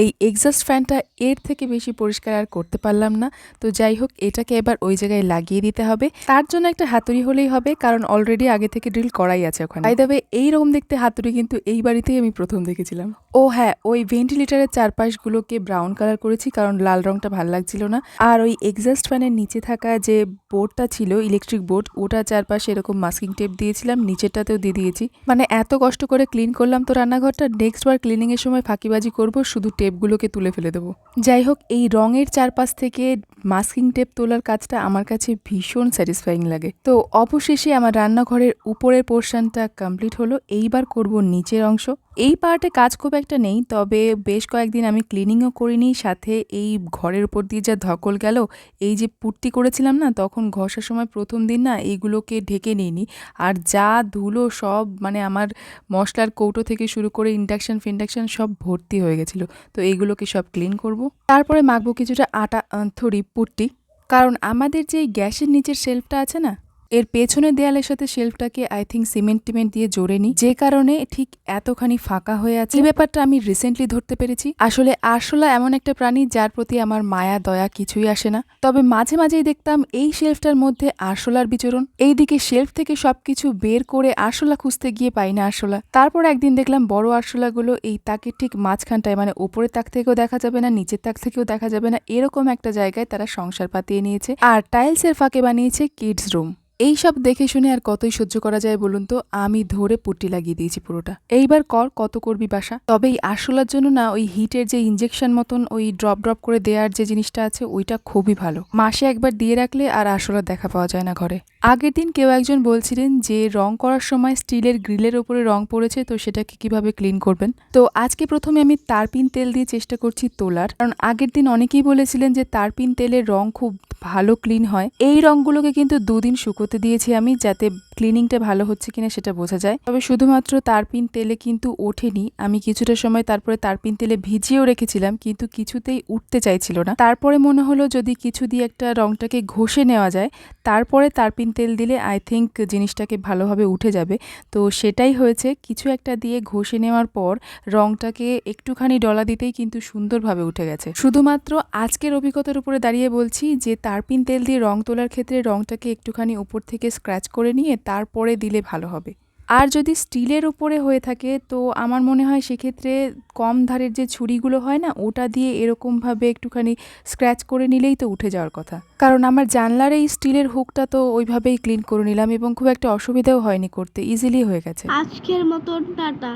এই এক্সস্ট ফ্যানটা এর থেকে বেশি পরিষ্কার আর করতে পারলাম না। তো যাই হোক, এটাকে এবার ওই জায়গায় লাগিয়ে দিতে হবে। তার জন্য একটা হাতুড়ি হলেই হবে, কারণ অলরেডি আগে থেকে ড্রিল করাই আছে ওখানে। বাই দ্য ওয়ে, এইরকম দেখতে হাতুড়ি কিন্তু এই বাড়িতেই আমি প্রথম দেখেছিলাম। ও হ্যাঁ, ওই ভেন্টিলেটরের চারপাশগুলোকে ব্রাউন কালার করেছি, কারণ লাল রংটা ভালো লাগছিল না। আর ওই এক্সস্ট ফ্যানের নিচে থাকা যে বোর্ডটা ছিল, ইলেকট্রিক বোর্ড, ওটা চারপাশে এরকম মাস্কিং টেপ দিয়েছিলাম, নিচেরটাতেও দিয়ে দিয়েছি। মানে এত কষ্ট করে ক্লিন করলাম তো রান্নাঘরটা, নেক্সট বার ক্লিনিং এর সময় ফাঁকিবাজি করব, শুধু টেপগুলোকে তুলে ফেলে দেবো। যাই হোক, এই রঙের চারপাশ থেকে মাস্কিং টেপ তোলার কাজটা আমার কাছে ভীষণ স্যাটিসফাইং লাগে। তো অবশেষে আমার রান্নাঘরের উপরের পোর্শনটা কমপ্লিট হলো। এইবার করব নিচের অংশ। এই পার্টে কাজ খুব একটা নেই, তবে বেশ কয়েকদিন আমি ক্লিনিংও করিনি, সাথে এই ঘরের উপর দিয়ে যা ধকল গেল, এই যে পুট্টি করেছিলাম না, তখন ঘষার সময় প্রথম দিন না এইগুলোকে ঢেকে নিইনি। আর যা ধুলো সব, মানে আমার মশলার কৌটো থেকে শুরু করে ইন্ডাকশন ফিন্ডাকশন সব ভর্তি হয়ে গেছিলো। তো এইগুলোকে সব ক্লিন করব। তারপরে মাখবো কিছুটা আটা, পুট্টি। কারণ আমাদের যে গ্যাসের নিচের শেলফটা আছে না, এর পেছনের দেয়ালের সাথে শেলফটাকে আই থিঙ্ক সিমেন্ট টিমেন্ট দিয়ে জোরে নি, যে কারণে ঠিক এতখানি ফাঁকা হয়ে আছে। এই ব্যাপারটা আমি রিসেন্টলি ধরতে পেরেছি। আসলে আরশোলা এমন একটা প্রাণী যার প্রতি আমার মায়া দয়া কিছুই আসে না। তবে মাঝে মাঝেই দেখতাম এই শেলফটার মধ্যে আরশোলার বিচরণ। এইদিকে শেলফ থেকে সবকিছু বের করে আরশোলা খুঁজতে গিয়ে পাই না আরশোলা। তারপর একদিন দেখলাম বড় আরশোলাগুলো এই তাকের ঠিক মাঝখানটায়, মানে উপরের তাক থেকেও দেখা যাবে না, নিচের তাক থেকেও দেখা যাবে না, এরকম একটা জায়গায় তারা সংসার পাতিয়ে নিয়েছে, আর টাইলসের ফাঁকে বানিয়েছে কিডস রুম। এই সব দেখে শুনে আর কতই সহ্য করা যায় বলুন তো, আমি ধরে পুট্টি লাগিয়ে দিয়েছি পুরোটা। এইবার কর, কত করবি বাসা। তবে এই আরশোলার জন্য না, ওই হিটের যে ইনজেকশন মতন ওই ড্রপ ড্রপ করে দেওয়ার যে জিনিসটা আছে, ওইটা খুবই ভালো। মাসে একবার দিয়ে রাখলে আর আরশোলার দেখা পাওয়া যায় না ঘরে। আগের দিন কেউ একজন বলছিলেন যে রং করার সময় স্টিলের গ্রিলের ওপরে রং পড়েছে, তো সেটাকে কিভাবে ক্লিন করবেন। তো আজকে প্রথমে আমি তারপিন তেল দিয়ে চেষ্টা করছি তোলার, কারণ আগের দিন অনেকেই বলেছিলেন যে তারপিন তেলের রং খুব ভালো ক্লিন হয়। এই রংগুলোকে কিন্তু দুদিন শুকোতে দিয়েছি আমি, যাতে ক্লিনিংটা ভালো হচ্ছে কিনা সেটা বোঝা যায়। তবে শুধুমাত্র তারপিন তেলে কিন্তু ওঠেনি, আমি কিছুটা সময় তারপরে তারপিন তেলে ভিজিয়েও রেখেছিলাম, কিন্তু কিছুতেই উঠতে চাইছিল না। তারপরে মনে হলো যদি কিছু দিয়ে একটা রংটাকে ঘষে নেওয়া যায়, তারপরে তারপিন তেল দিলে আই থিঙ্ক জিনিসটাকে ভালোভাবে উঠে যাবে। তো সেটাই হয়েছে, কিছু একটা দিয়ে ঘষে নেওয়ার পর রংটাকে একটুখানি ডলা দিতেই কিন্তু সুন্দরভাবে উঠে গেছে। শুধুমাত্র আজকের অভিজ্ঞতার উপরে দাঁড়িয়ে বলছি যে তারপিন তেল দিয়ে রং তোলার ক্ষেত্রে রংটাকে একটুখানি উপর থেকে স্ক্র্যাচ করে নিয়ে তারপরে দিলে ভালো হবে। আর যদি স্টিলের উপরে হয়ে থাকে, তো আমার মনে হয় সেক্ষেত্রে কম ধারের যে ছুরিগুলো হয় না, ওটা দিয়ে এরকমভাবে একটুখানি স্ক্র্যাচ করে নিলেই তো উঠে যাওয়ার কথা। কারণ আমার জানলার এই স্টিলের হুকটা তো ওইভাবেই ক্লিন করে নিলাম, এবং খুব একটা অসুবিধাও হয়নি করতে, ইজিলি হয়ে গেছে। আজকের মতন টাটা।